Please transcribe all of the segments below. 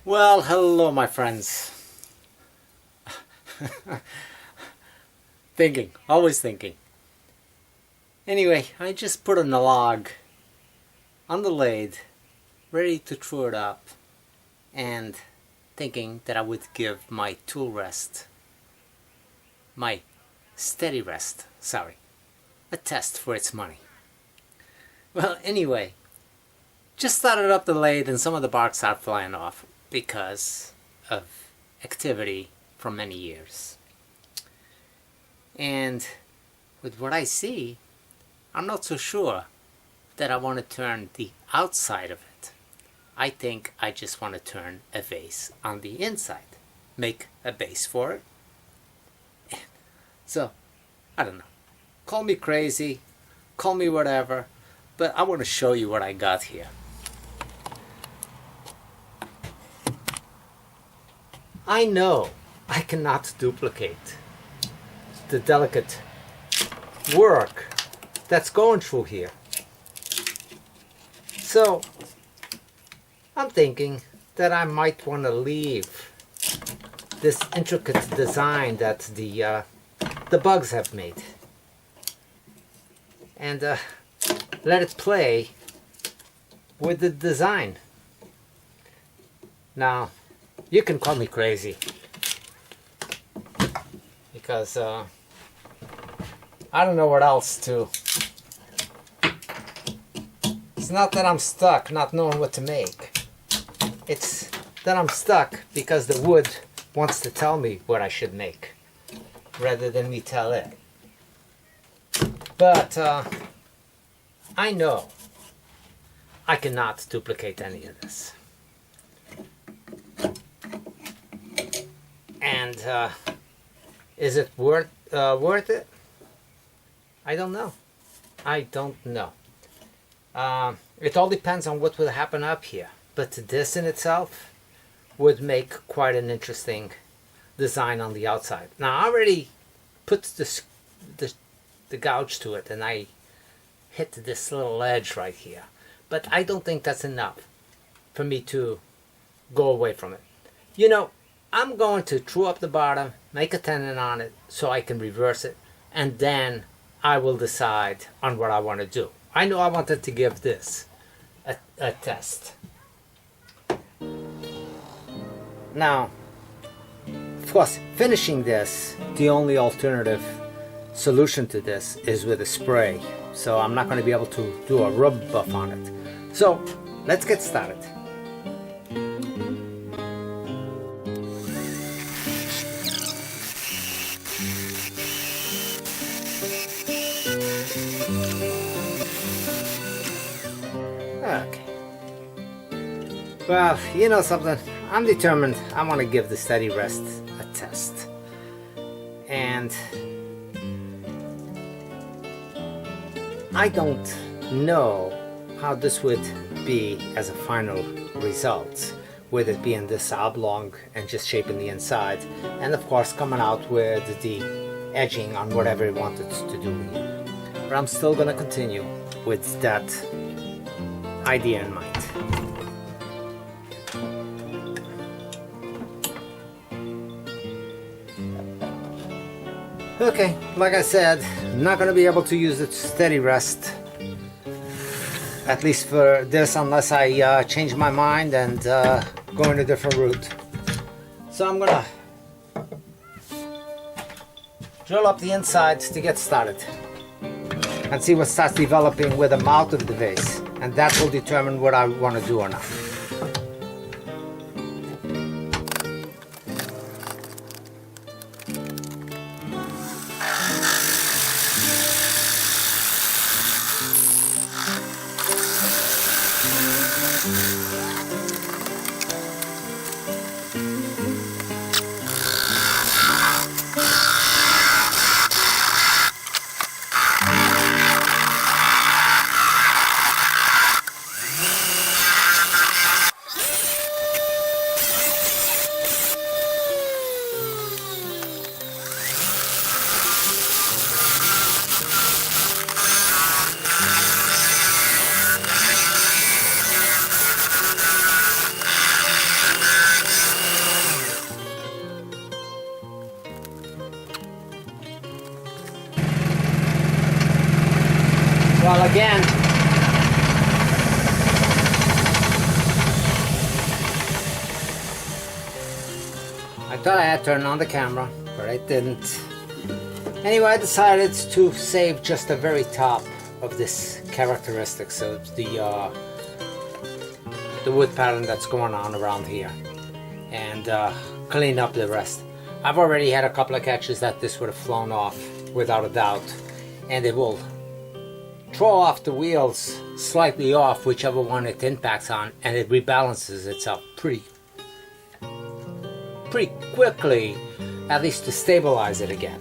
Well, hello, my friends. Thinking, always thinking. Anyway, I just put a log on the lathe, ready to throw it up, and thinking that I would give my tool rest, my steady rest, a test for its money. Well, anyway, just started up the lathe and some of the bark started flying off because of activity from many years. And with what I see, I'm not so sure that I want to turn the outside of it. I think I just want to turn a vase on the inside. Make a base for it. So, I don't know. Call me crazy, call me whatever, but I want to show you what I got here. I know I cannot duplicate the delicate work that's going through here. So I'm thinking that I might want to leave this intricate design that the bugs have made and let it play with the design. Now, you can call me crazy because I don't know what else to. It's not that I'm stuck not knowing what to make. It's that I'm stuck because the wood wants to tell me what I should make rather than me tell it. But I know I cannot duplicate any of this. And is it worth it? I don't know. It all depends on what will happen up here. But this in itself would make quite an interesting design on the outside. Now I already put the gouge to it and I hit this little edge right here. But I don't think that's enough for me to go away from it. You know, I'm going to true up the bottom, make a tenon on it so I can reverse it, and then I will decide on what I want to do. I know I wanted to give this a test. Now, of course, finishing this, the only alternative solution to this is with a spray. So I'm not going to be able to do a rub buff on it. So let's get started. Okay. Well, you know something? I'm determined I want to give the steady rest a test. And I don't know how this would be as a final result, with it being this oblong and just shaping the inside, and of course coming out with the edging on whatever it wanted to do here. But I'm still going to continue with that idea in mind. Okay, like I said, I'm not going to be able to use the steady rest, at least for this, unless I change my mind and go in a different route. So I'm going to drill up the inside to get started and see what starts developing with the mouth of the vase, and that will determine what I want to do or not. again, I thought I had turned on the camera, but I didn't. Anyway, I decided to save just the very top of this characteristic, so it's the wood pattern that's going on around here, and clean up the rest. I've already had a couple of catches that this would have flown off without a doubt, and it will throw off the wheels slightly off whichever one it impacts on, and it rebalances itself pretty quickly, at least to stabilize it again.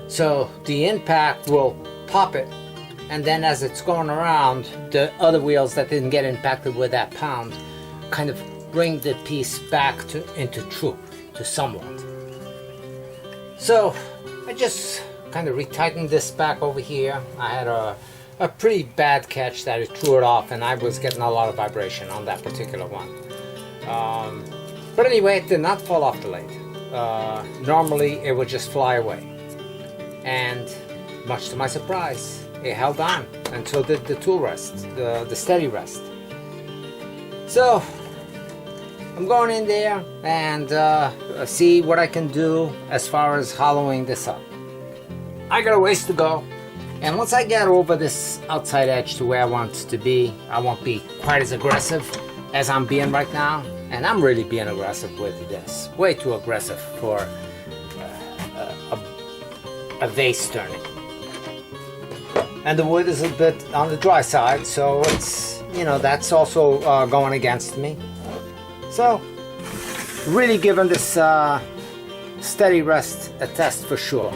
So the impact will pop it, and then as it's going around, the other wheels that didn't get impacted with that pound kind of bring the piece back into troop to somewhat. So I just kind of retightened this back over here. I had a pretty bad catch that it threw it off, and I was getting a lot of vibration on that particular one. But anyway, it did not fall off the lathe. Normally it would just fly away, and much to my surprise, it held on, and so did the tool rest, the steady rest. So I'm going in there and see what I can do as far as hollowing this up. I got a ways to go, and once I get over this outside edge to where I want it to be, I won't be quite as aggressive as I'm being right now. And I'm really being aggressive with this, way too aggressive for a vase turning. And the wood is a bit on the dry side, so it's, you know, that's also going against me. So really giving this steady rest a test for sure.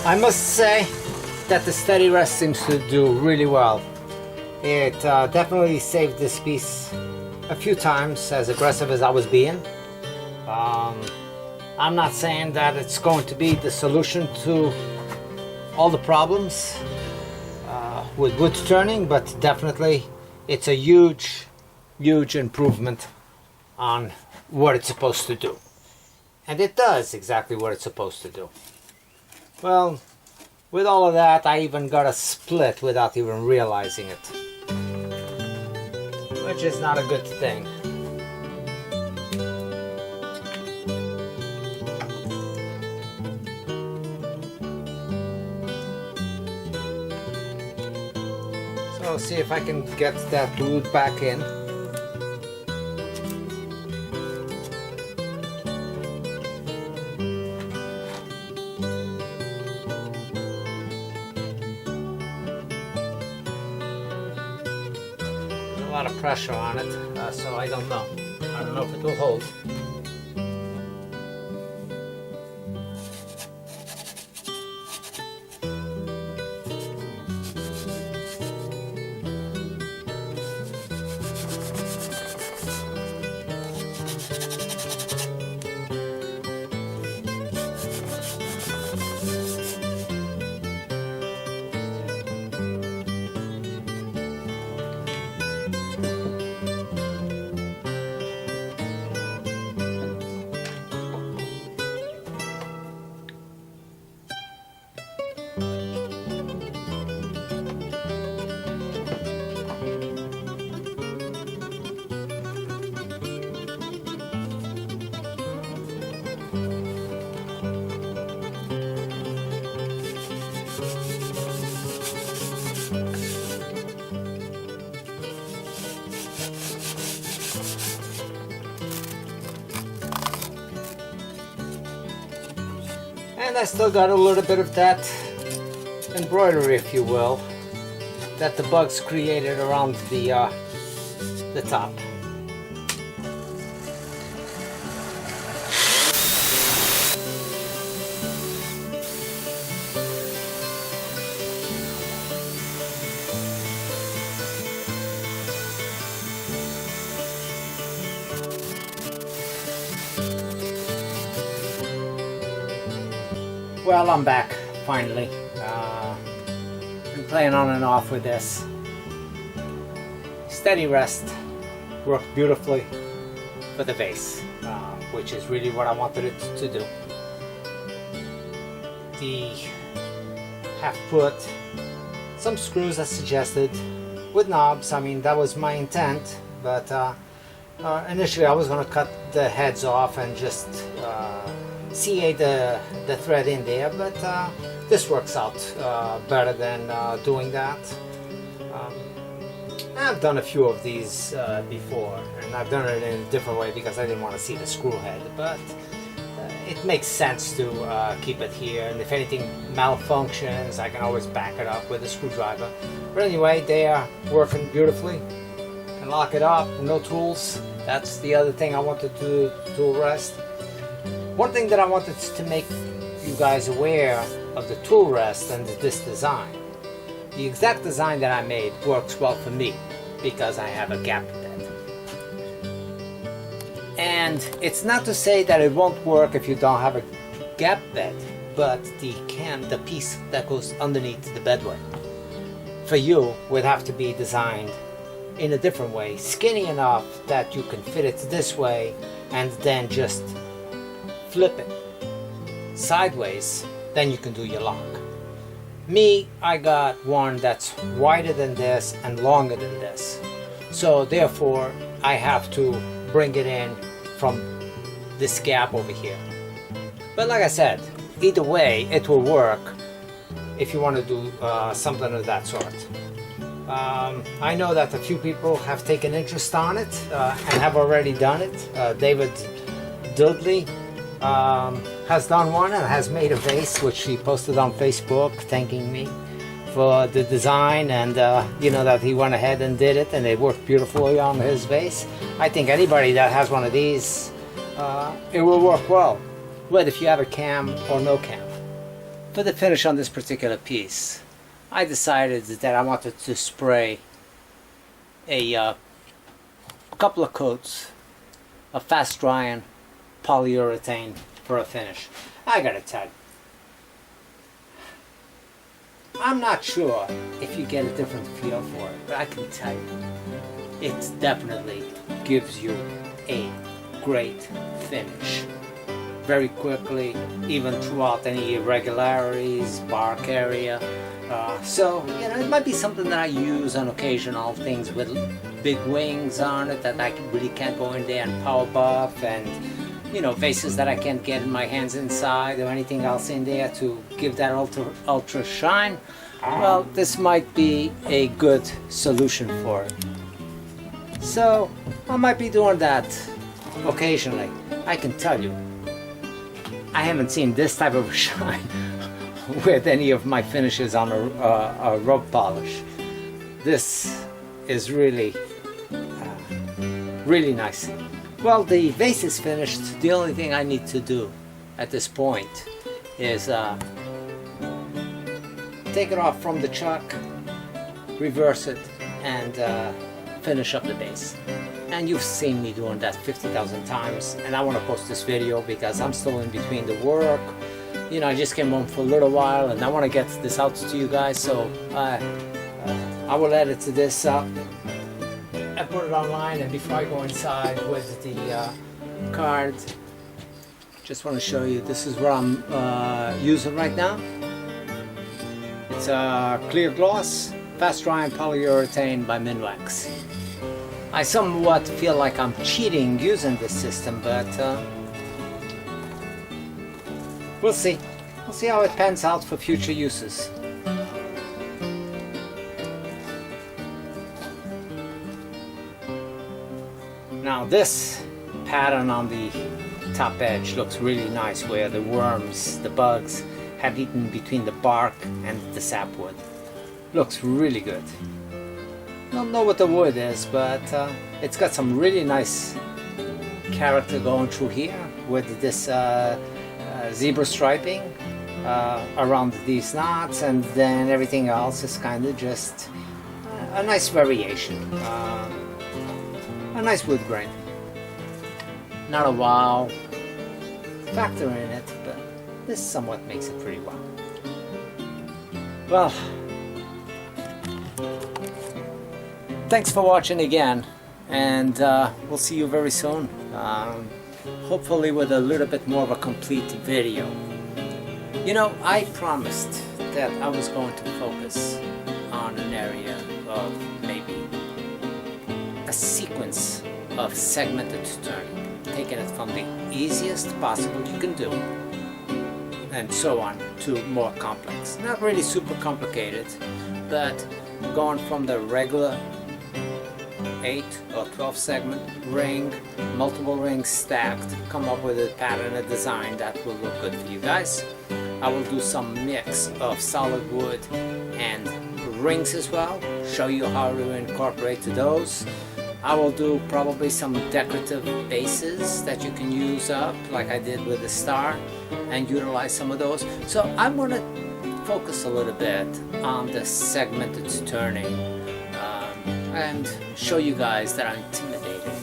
I must say that the steady rest seems to do really well. It definitely saved this piece a few times, as aggressive as I was being. I'm not saying that it's going to be the solution to all the problems, with wood turning, but definitely it's a huge improvement on what it's supposed to do. And it does exactly what it's supposed to do. Well, with all of that, I even got a split without even realizing it, which is not a good thing. So I'll see if I can get that wood back in. A lot of pressure on it, so I don't know. I don't know if it will hold. And I still got a little bit of that embroidery, if you will, that the bugs created around the top. Well, I'm back, finally. Been playing on and off with this. Steady rest worked beautifully for the vase, which is really what I wanted it to do. The have put some screws as suggested with knobs. I mean, that was my intent, but initially I was going to cut the heads off and just CA the thread in there, but this works out better than doing that. I've done a few of these before, and I've done it in a different way because I didn't want to see the screw head, but it makes sense to keep it here, and if anything malfunctions I can always back it up with a screwdriver. But anyway, they are working beautifully. Can lock it up, no tools. That's the other thing I wanted to do, tool rest. One thing that I wanted to make you guys aware of the tool rest and this design. The exact design that I made works well for me because I have a gap bed. And it's not to say that it won't work if you don't have a gap bed, but the piece that goes underneath the bedway for you would have to be designed in a different way, skinny enough that you can fit it this way and then just flip it sideways, then you can do your lock. Me, I got one that's wider than this and longer than this, so therefore I have to bring it in from this gap over here. But like I said, either way it will work if you want to do something of that sort. I know that a few people have taken interest on it and have already done it. David Dudley has done one and has made a vase, which he posted on Facebook thanking me for the design, and you know, that he went ahead and did it and it worked beautifully on his vase. I think anybody that has one of these, it will work well, whether if you have a cam or no cam. For the finish on this particular piece, I decided that I wanted to spray a couple of coats of fast drying polyurethane for a finish. I gotta tell you, I'm not sure if you get a different feel for it, but I can tell you, it definitely gives you a great finish. Very quickly, even throughout any irregularities, bark area. So, you know, it might be something that I use on occasional things with big wings on it that I really can't go in there and power buff, and, you know, vases that I can't get my hands inside or anything else in there to give that ultra shine. Well, this might be a good solution for it. So, I might be doing that occasionally. I can tell you, I haven't seen this type of shine with any of my finishes on a rub polish. This is really, really nice. Well, the vase is finished. The only thing I need to do at this point is take it off from the chuck, reverse it, and finish up the base. And you've seen me doing that 50,000 times, and I want to post this video because I'm still in between the work. You know, I just came home for a little while and I want to get this out to you guys, so I will edit this up and put it online. And before I go inside with the card, just want to show you, this is what I'm using right now. It's a clear gloss, fast drying polyurethane by Minwax. I somewhat feel like I'm cheating using this system, but we'll see. We'll see how it pans out for future uses. Now this pattern on the top edge looks really nice, where the worms, the bugs, have eaten between the bark and the sapwood. Looks really good. Don't know what the wood is, but it's got some really nice character going through here with this zebra striping around these knots, and then everything else is kind of just a nice variation, a nice wood grain. Not a wow factor in it, but this somewhat makes it pretty wow. Well, thanks for watching again, and we'll see you very soon, hopefully with a little bit more of a complete video. You know, I promised that I was going to focus on an area of maybe a sequence of segmented turning, taking it from the easiest possible you can do and so on to more complex. Not really super complicated, but going from the regular 8 or 12 segment ring, multiple rings stacked, come up with a pattern, a design that will look good for you guys. I will do some mix of solid wood and rings as well, show you how to incorporate those. I will do probably some decorative bases that you can use up, like I did with the star, and utilize some of those. So I'm going to focus a little bit on the segmented turning, and show you guys that I'm intimidated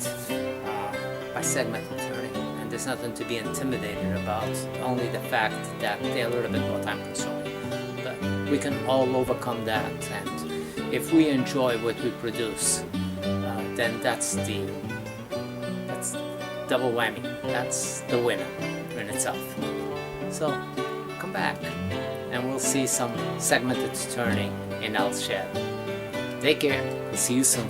by segmented turning, and there's nothing to be intimidated about, only the fact that they're a little bit more time consuming. But we can all overcome that, and if we enjoy what we produce, then that's double whammy. That's the winner in itself. So come back and we'll see some segmented turning in Al's shed. Take care. We'll see you soon.